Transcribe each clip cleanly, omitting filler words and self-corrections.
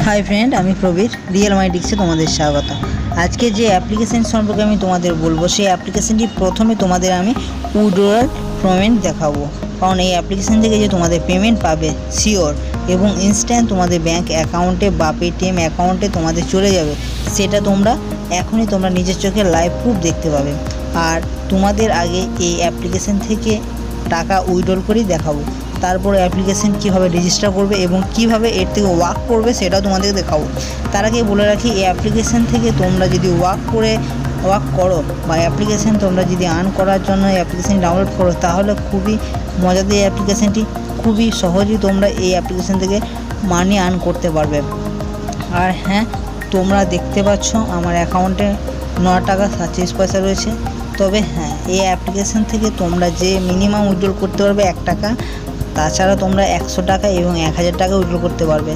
High friend आमी Prabir real माइडिक्से तुम्हादेर स्वागत। आज के जे एप्लीकेशन सम्पर्के आमी तुम्हादेर बोलबो सेई एप्लीकेशनटी प्रथमे तुम्हादेर आमी उइड्रल पेमेंट देखाबो, कारण এই অ্যাপ্লিকেশন থেকে যে তোমাদের পেমেন্ট পাবে শিওর এবং ইনস্ট্যান্ট তোমাদের ব্যাংক অ্যাকাউন্টে বা পেটিএম অ্যাকাউন্টে তোমাদের চলে যাবে, সেটা তোমরা এখনই তোমরা নিজের চোখে লাইভ প্রুফ দেখতে পাবে। আর তোমাদের আগে এই অ্যাপ্লিকেশন থেকে টাকা উইথড্রল করেই দেখাবো, তারপর অ্যাপ্লিকেশন কীভাবে রেজিস্টার করবে এবং কীভাবে এর থেকে ওয়ার্ক করবে সেটাও তোমাদেরকে দেখাবো। তার আগে বলে রাখি, এই অ্যাপ্লিকেশন থেকে তোমরা যদি ওয়ার্ক করো বা অ্যাপ্লিকেশন তোমরা যদি আর্ন করার জন্য এই অ্যাপ্লিকেশন ডাউনলোড করো, তাহলে খুবই মজাদার এই অ্যাপ্লিকেশনটি, খুবই সহজেই তোমরা এই অ্যাপ্লিকেশন থেকে মানি আর্ন করতে পারবে। আর হ্যাঁ, তোমরা দেখতে পাচ্ছ আমার অ্যাকাউন্টে 9 টাকা 47 পয়সা রয়েছে। তবে হ্যাঁ, এই অ্যাপ্লিকেশন থেকে তোমরা যে মিনিমাম উইথড্রল করতে পারবে 1 টাকা, তাছাড়া তোমরা 100 টাকা এবং 1000 টাকা উইথড্রল করতে পারবে।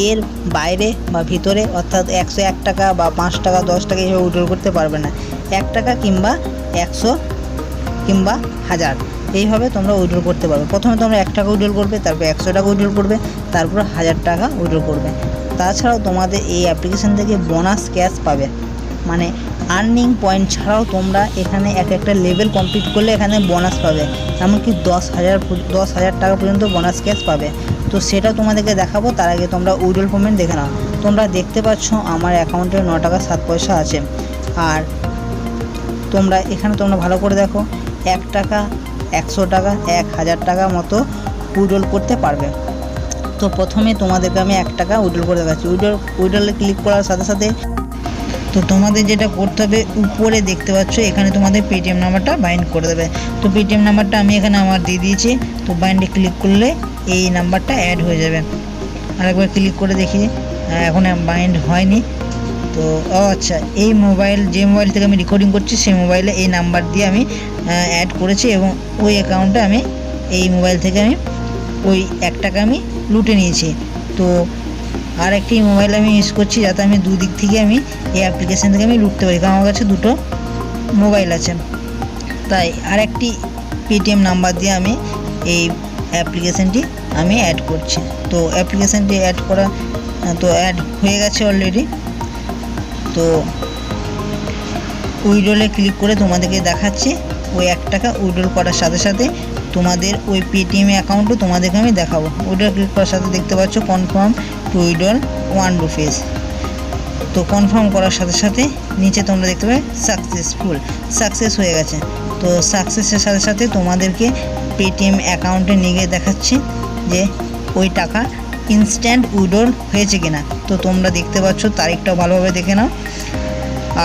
এর বাইরে বা ভিতরে অর্থাৎ 101 টাকা বা 5 টাকা 10 টাকা এইভাবে উইথড্রল করতে পারবে না। 1 টাকা কিংবা 100 কিংবা 1000 এইভাবে তোমরা উইথড্রল করতে পারবে। প্রথমে তোমরা 1 টাকা উইথড্রল করবে, তারপর 100 টাকা উইথড্রল করবে, তারপর 1000 টাকা উইথড্রল করবে। তাছাড়াও তোমাদের এই অ্যাপ্লিকেশন থেকে বোনাস ক্যাশ পাবে, মানে আর্নিং পয়েন্ট ছাড়াও তোমরা এখানে একটা লেভেল কমপ্লিট করলে এখানে বোনাস পাবে, এমনকি 10,000 টাকা পর্যন্ত বোনাস ক্যাশ পাবে। তো সেটা তোমাদেরকে দেখাবো। তার আগে তোমরা উইথড্রল পেমেন্ট দেখে নাও। তোমরা দেখতে পাচ্ছ আমার অ্যাকাউন্টে 9 টাকা 7 পয়সা আছে। আর তোমরা এখানে তোমরা ভালো করে দেখো, 1 টাকা 100 টাকা 1000 টাকা মতো উইথড্রল করতে পারবে। তো প্রথমে তোমাদেরকে আমি 1 টাকা উইথড্রল করে দেখাচ্ছি। উইথড্রলে ক্লিক করার সাথে সাথে তো তোমাদের যেটা করতে হবে, উপরে দেখতে পাচ্ছ এখানে তোমাদের পেটিএম নাম্বারটা বাইন্ড করে দেবে। তো পেটিএম নাম্বারটা আমি এখানে আমার দিয়ে দিয়েছি। তো বাইন্ডে ক্লিক করলে এই নাম্বারটা অ্যাড হয়ে যাবে। আরেকবার ক্লিক করে দেখি, এখন বাইন্ড হয়নি। তো আচ্ছা, এই যে মোবাইল থেকে আমি রেকর্ডিং করছি সেই মোবাইলে এই নাম্বার দিয়ে আমি অ্যাড করেছি এবং ওই অ্যাকাউন্টে আমি এই মোবাইল থেকে আমি ওই 1 টাকা আমি লুটে নিয়েছি। তো আর একটি মোবাইল আমি ইউজ করছি যাতে আমি দুদিক থেকে আমি এই অ্যাপ্লিকেশান থেকে আমি লুটতে পারি, কারণ আমার কাছে দুটো মোবাইল আছে। তাই আর একটি পেটিএম নাম্বার দিয়ে আমি এই অ্যাপ্লিকেশানটি আমি অ্যাড করছি। তো অ্যাপ্লিকেশানটি অ্যাড হয়ে গেছে অলরেডি। তো উইথড্রলে ক্লিক করে তোমাদেরকে দেখাচ্ছি। ওই 1 টাকা উইথড্রল করার সাথে সাথে তোমাদের ওই পেটিএম অ্যাকাউন্টও তোমাদেরকে আমি দেখাবো। উইথড্রল ক্লিক করার সাথে দেখতে পাচ্ছ কনফার্ম টু উইথড্রল 1 রুপিস। তো কনফার্ম করার সাথে সাথে নিচে তোমরা দেখতে পাবে সাকসেস হয়ে গেছে। তো সাকসেসের সাথে সাথে তোমাদেরকে পেটিএম অ্যাকাউন্টে নিয়ে গিয়ে দেখাচ্ছি যে ওই টাকা ইনস্ট্যান্ট উইথড্রল হয়েছে কিনা। তো তোমরা দেখতে পাচ্ছ তারিখটাও ভালোভাবে দেখে নাও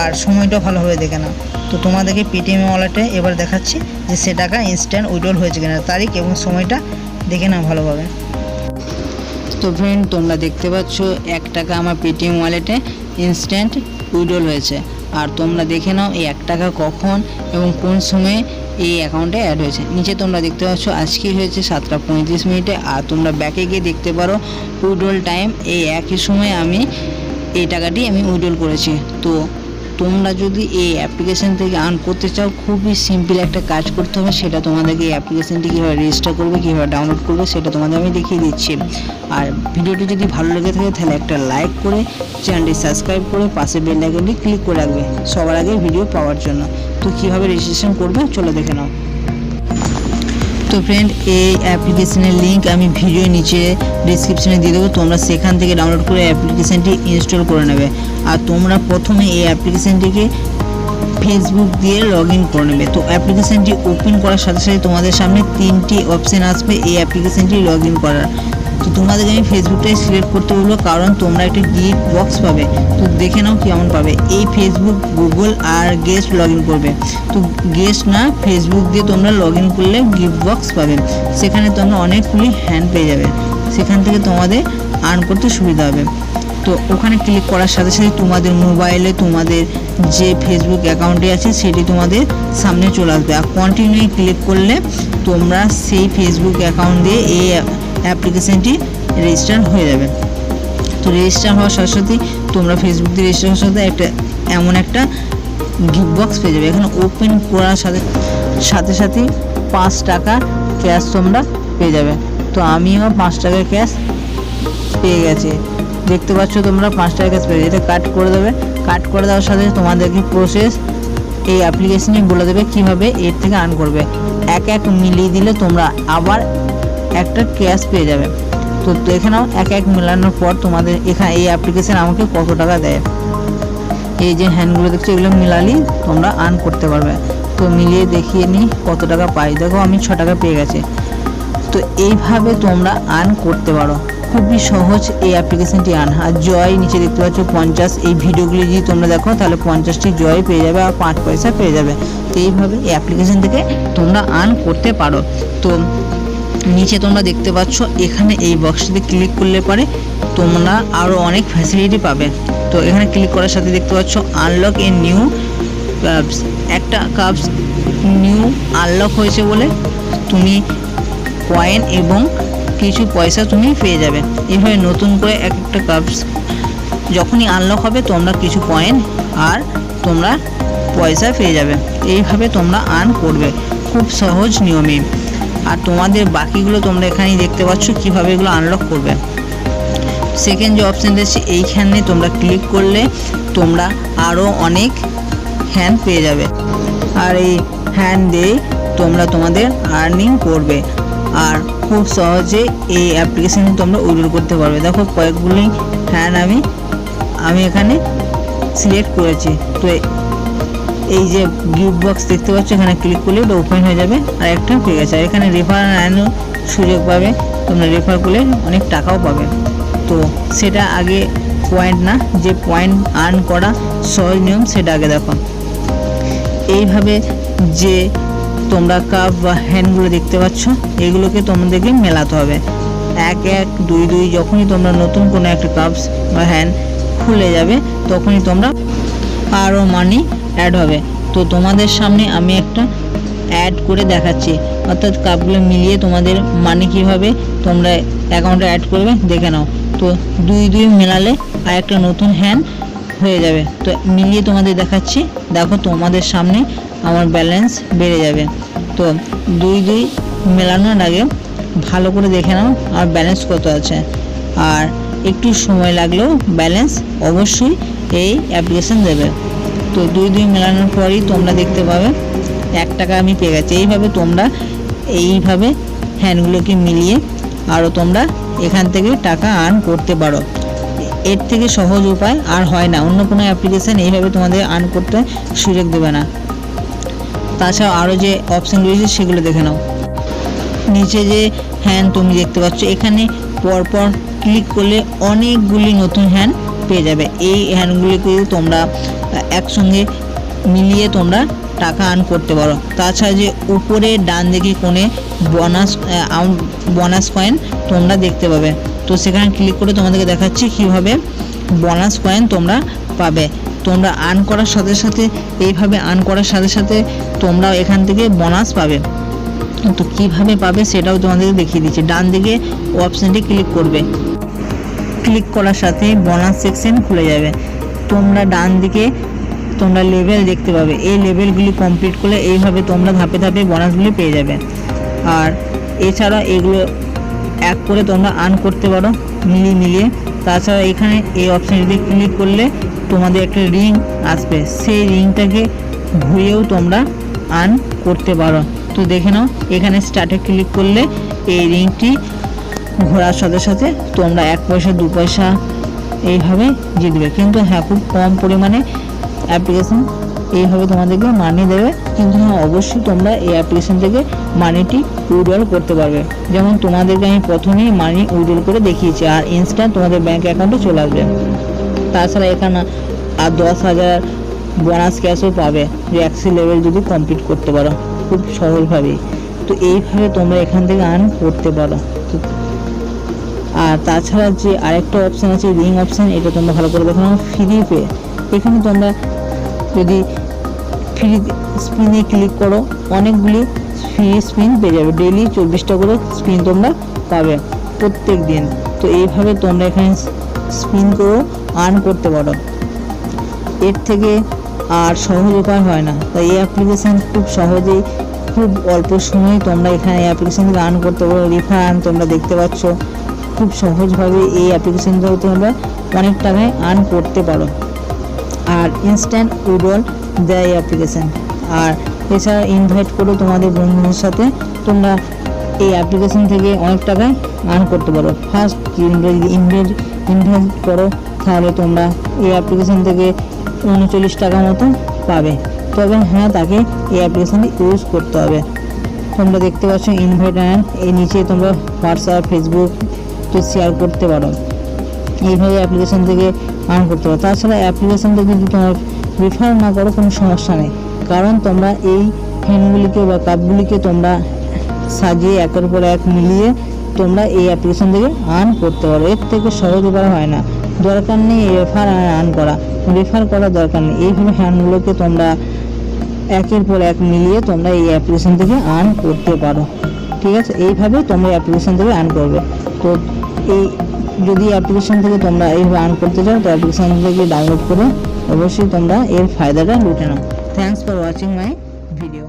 আর সময়টাও ভালোভাবে দেখে নাও। তো তোমাদেরকে পেটিএম ওয়ালেটে এবার দেখাচ্ছি যে সে টাকা ইনস্ট্যান্ট উইথড্রল হয়েছে কিনা, তারিখ এবং সময়টা দেখে নাও ভালোভাবে। তো ফ্রেন্ড, তোমরা দেখতে পাচ্ছ 1 টাকা আমার পেটিএম ওয়ালেটে ইনস্ট্যান্ট উইথড্রল হয়েছে। আর তোমরা দেখে নাও এই 1 টাকা কখন এবং কোন সময়ে এই অ্যাকাউন্টে অ্যাড হয়েছে। নিচে তোমরা দেখতে পাচ্ছ আজকে হয়েছে 7টা 35 মিনিটে। আর তোমরা ব্যাকে গিয়ে দেখতে পারো উইথড্রল টাইম, এই একই সময়ে আমি এই টাকাটি আমি উইথড্রল করেছি। তো তোমরা যদি এই অ্যাপ্লিকেশান থেকে আর্ন করতে চাও, খুবই সিম্পল একটা কাজ করতে হবে। সেটা তোমাদেরকে এই অ্যাপ্লিকেশানটি কীভাবে রেজিস্টার করবে, কীভাবে ডাউনলোড করবে সেটা তোমাদের আমি দেখিয়ে দিচ্ছি। আর ভিডিওটি যদি ভালো লেগে থাকে তাহলে একটা লাইক করে চ্যানেলটি সাবস্ক্রাইব করে পাশে বেল আইকনটি ক্লিক করে রাখবে সবার আগে ভিডিও পাওয়ার জন্য। তো কীভাবে রেজিস্ট্রেশন করবে চলো দেখে নাও। তো ফ্রেন্ড, এই অ্যাপ্লিকেশনের লিঙ্ক আমি ভিডিও নিচে ডিসক্রিপশনে দিয়ে দেবো, তোমরা সেখান থেকে ডাউনলোড করে অ্যাপ্লিকেশানটি ইনস্টল করে নেবে। আর তোমরা প্রথমে এই অ্যাপ্লিকেশানটিকে ফেসবুক দিয়ে লগ ইন করে নেবে। তো অ্যাপ্লিকেশানটি ওপেন করার সাথে সাথে তোমাদের সামনে 3টি অপশান আসবে এই অ্যাপ্লিকেশানটি লগ ইন করার। তো তোমাদেরকে আমি ফেসবুকটাই সিলেক্ট করতে বলবো, কারণ তোমরা একটা গিফট বক্স পাবে। তো দেখে নাও কেমন পাবে। এই ফেসবুক, গুগল আর গেস্ট লগ ইন করবে। তো গেস্ট না, ফেসবুক দিয়ে তোমরা লগ ইন করলে গিফট বক্স পাবে। সেখানে তোমরা অনেকগুলি হ্যান্ড পেয়ে যাবে, সেখান থেকে তোমাদের আর্ন করতে সুবিধা হবে। তো ওখানে ক্লিক করার সাথে সাথে তোমাদের মোবাইলে তোমাদের যে ফেসবুক অ্যাকাউন্টে আছে সেটি তোমাদের সামনে চলে আসবে। আর কন্টিনিউ ক্লিক করলে তোমরা সেই ফেসবুক অ্যাকাউন্ট দিয়ে এই অ্যাপ্লিকেশানটি রেজিস্টার হয়ে যাবে। তো রেজিস্টার হওয়ার সাথে সাথেই তোমরা ফেসবুক দিয়ে রেজিস্টার হওয়ার সাথে এমন একটা গিফট বক্স পেয়ে যাবে। এখানে ওপেন করার সাথে সাথে 5 টাকা ক্যাশ তোমরা পেয়ে যাবে। তো আমিও 5 টাকা ক্যাশ পেয়ে গেছি। দেখতে পাচ্ছ তোমরা 5 টাকা ক্যাশ পেয়ে, এটা কাট করে দেবে। কাট করে দেওয়ার সাথে তোমাদেরকে প্রসেস এই অ্যাপ্লিকেশনে বলে দেবে কিভাবে এর থেকে আর্ন করবে। এক মিলিয়ে দিলে তোমরা আবার একটা ক্যাশ পেয়ে যাবে। তো দেখে নাও এক মেলানোর পর তোমাদের এখানে এই অ্যাপ্লিকেশন আমাকে কত টাকা দেয়। এই যে হ্যান্ডগুলো দেখছো এগুলো মিলালি তোমরা আর্ন করতে পারবে। তো মিলিয়ে দেখিয়ে নিই কত টাকা পাই। দেখো আমি 6 টাকা পেয়ে গেছি। তো এইভাবে তোমরা আর্ন করতে পারো, খুবই সহজ এই অ্যাপ্লিকেশনটি আর্ন। আর জয় নিচে দেখতে পাচ্ছ 50, এই ভিডিওগুলি যদি তোমরা দেখো তাহলে 50টি জয় পেয়ে যাবে আর 5 পয়সা পেয়ে যাবে। তো এইভাবে এই অ্যাপ্লিকেশন থেকে তোমরা আর্ন করতে পারো। তো নিচে তোমরা দেখতে পাচ্ছ এখানে এই বক্সটিতে ক্লিক করলে পরে তোমরা আরও অনেক ফ্যাসিলিটি পাবে। তো এখানে ক্লিক করার সাথে দেখতে পাচ্ছ আনলক এ নিউ কাপস, একটা কাপস নিউ আনলক হয়েছে বলে তুমি কয়েন এবং কিছু পয়সা তুমি পেয়ে যাবে। এইভাবে নতুন করে একটা কাপস যখনই আনলক হবে তোমরা কিছু কয়েন আর তোমরা পয়সা পেয়ে যাবে। এইভাবে তোমরা আর্ন করবে খুব সহজ নিয়মে। আর তোমাদের বাকিগুলো তোমরা এখানেই দেখতে পাচ্ছ কিভাবে এগুলো আনলক করবে। সেকেন্ড যে অপশান রয়েছে এইখানে তোমরা ক্লিক করলে তোমরা আরও অনেক হ্যান্ড পেয়ে যাবে। আর এই হ্যান্ড দিয়ে তোমরা তোমাদের আর্নিং করবে আর খুব সহজে এই অ্যাপ্লিকেশানে তোমরা উইথড্র করতে পারবে। দেখো কয়েকগুলি হ্যান্ড আমি এখানে সিলেক্ট করেছি। তো এই যে গিফট বক্স দেখতে পাচ্ছ এখানে ক্লিক করলে এটা ওপেন হয়ে যাবে আর একটা পেয়ে গেছে। আর এখানে রেফার আর্নও সুযোগ পাবে, তোমরা রেফার করলে অনেক টাকাও পাবে। তো সেটা আগে পয়েন্ট না, যে পয়েন্ট আর্ন করা সহজ নিয়ম সেটা আগে দেখো। এইভাবে যে তোমরা কাপ বা হ্যান্ডগুলো দেখতে পাচ্ছ এগুলোকে তোমাদেরকে মেলাতে হবে। 1 2 2 যখনই তোমরা নতুন কোনো একটা কাপস বা হ্যান্ড খুলে যাবে তখনই তোমরা আরও মানি অ্যাড হবে। তো তোমাদের সামনে আমি একটা অ্যাড করে দেখাচ্ছি, অর্থাৎ কাপগুলো মিলিয়ে তোমাদের মানি কীভাবে তোমরা অ্যাকাউন্টে অ্যাড করবে দেখে নাও। তো 2 2 মেলালে আর একটা নতুন হ্যান্ড হয়ে যাবে। তো মিলিয়ে তোমাদের দেখাচ্ছি, দেখো তোমাদের সামনে আমার ব্যালেন্স বেড়ে যাবে। তো 2 2 মেলানোর আগে ভালো করে দেখে নাও আর ব্যালেন্স কত আছে। আর একটু সময় লাগলেও ব্যালেন্স অবশ্যই এই অ্যাপ্লিকেশন দেবে। তো 2 2 মেলানোর পরই তোমরা দেখতে পাবে 1 টাকা আমি পেয়ে গেছি। এইভাবে তোমরা এইভাবে হ্যান্ডগুলোকে মিলিয়ে আরও তোমরা এখান থেকে টাকা আর্ন করতে পারো। এর থেকে সহজ উপায় আর হয় না, অন্য কোনো অ্যাপ্লিকেশান এইভাবে তোমাদের আর্ন করতে সুযোগ দেবে না। তাছাড়াও আরও যে অপশান রয়েছে সেগুলো দেখে নাও। নিচে যে হ্যান্ড তুমি দেখতে পাচ্ছ এখানে পরপর ক্লিক করলে অনেকগুলি নতুন হ্যান্ড পেয়ে যাবে। এই হ্যান্ডগুলিকে তোমরা একসঙ্গে মিলিয়ে তোমরা টাকা আর্ন করতে পারো। তাছাড়া যে উপরে ডান দিকে কোণে বোনাস কয়েন তোমরা দেখতে পাবে। তো সেখানে ক্লিক করে তোমাদেরকে দেখাচ্ছি কীভাবে বোনাস কয়েন তোমরা পাবে। তোমরা আর্ন করার সাথে সাথে এইভাবে আর্ন করার সাথে সাথে তোমরা এখান থেকে বোনাস পাবে। তো কীভাবে পাবে সেটাও তোমাদেরকে দেখিয়ে দিচ্ছি। ডান দিকে অপশানটি ক্লিক করবে, ক্লিক করার সাথে বোনাস সেকশন খুলে যাবে। তোমরা ডান দিকে তোমরা লেভেল দেখতে পাবে, এই লেভেলগুলি কমপ্লিট করলে এইভাবে তোমরা ধাপে ধাপে বোনাসগুলি পেয়ে যাবে। আর এছাড়া এগুলো এক করে তোমরা আর্ন করতে পারো মিলিয়ে। তাছাড়া এখানে এই অপশানটিতে ক্লিক করলে তোমাদের একটা রিং আসবে, সেই রিংটাকে ঘুরিয়েও তোমরা আর্ন করতে পারো। তো দেখে নাও এখানে স্টার্টে ক্লিক করলে এই রিংটি ঘোরার সাথে সাথে তোমরা 1 পয়সা 2 পয়সা এইভাবে জিতবে। কিন্তু হ্যাঁ, খুব কম পরিমাণে অ্যাপ্লিকেশন এইভাবে তোমাদেরকে মানি দেবে। কিন্তু হ্যাঁ, অবশ্যই তোমরা এই অ্যাপ্লিকেশন থেকে মানিটি উইথড্র করতে পারবে। যেমন তোমাদেরকে আমি প্রথমেই মানি উইথড্র করে দেখিয়েছি আর ইনস্ট্যান্ট তোমাদের ব্যাঙ্ক অ্যাকাউন্টে চলে আসবে। তাছাড়া এখানে আর 10,000 বোনাস ক্যাশও পাবে যে 100 লেভেল যদি কমপ্লিট করতে পারো খুব সহজভাবেই। তো এইভাবে তোমরা এখান থেকে আর্ন করতে পারো। আর তাছাড়া যে আরেকটা অপশান আছে রিং অপশান, এটা তোমরা ভালো করে দেখো, ফ্রি পে। এখানে তোমরা যদি ফ্রি স্পিনে ক্লিক করো অনেকগুলি ফ্রি স্পিন পেয়ে যাবে। ডেইলি 24টা করে স্পিন তোমরা পাবে প্রত্যেক দিন। তো এইভাবে তোমরা এখানে স্পিন করেও আর্ন করতে পারো। এর থেকে আর সহজ উপায় হয় না। তাই এই অ্যাপ্লিকেশান খুব সহজেই খুব অল্প সময়ে তোমরা এখানে এই অ্যাপ্লিকেশান থেকে আর্ন করতে পারো। রিফান্ড তোমরা দেখতে পাচ্ছ খুব সহজভাবে এই অ্যাপ্লিকেশন থেকে তোমরা অনেক টাকায় আর্ন করতে পারো। আর ইনস্ট্যান্ট উইথড্রল দেয় এই অ্যাপ্লিকেশন। আর এছাড়া ইনভাইট করে তোমাদের বন্ধুদের সাথে তোমরা এই অ্যাপ্লিকেশন থেকে অনেক টাকায় আর্ন করতে পারো। ফার্স্ট তোমরা যদি ইনভেস্ট করো তাহলে তোমরা এই অ্যাপ্লিকেশন থেকে 39 টাকা মতো পাবে। তবে হ্যাঁ, তাকে এই অ্যাপ্লিকেশানটি ইউজ করতে হবে। তোমরা দেখতে পাচ্ছ ইনভাইট অ্যান্ড এই নিচে তোমরা হোয়াটসঅ্যাপ ফেসবুক শেয়ার করতে পারো। এইভাবে অ্যাপ্লিকেশান থেকে আর্ন করতে পারো। তাছাড়া অ্যাপ্লিকেশানটা যদি তোমার রেফার না করো কোনো সমস্যা নেই, কারণ তোমরা এই ফ্যানগুলিকে বা কাপগুলিকে তোমরা সাজিয়ে একের পর এক মিলিয়ে তোমরা এই অ্যাপ্লিকেশন থেকে আর্ন করতে পারো। এর থেকে সহজ করা হয় না, দরকার নেই রেফার আর্ন করা, রেফার করার দরকার নেই। এইভাবে হ্যান্ডগুলোকে তোমরা একের পর এক মিলিয়ে তোমরা এই অ্যাপ্লিকেশন থেকে আর্ন করতে পারো। ঠিক আছে, এইভাবে তোমরা অ্যাপ্লিকেশন থেকে আর্ন করবে। তো এই যদি অ্যাপ্লিকেশন থেকে তোমরা এইভাবে আর্ন করতে চাও তো অ্যাপ্লিকেশন থেকে ডাউনলোড করে অবশ্যই তোমরা এর ফায়দাটা লুটে নাও। Thanks for watching my video.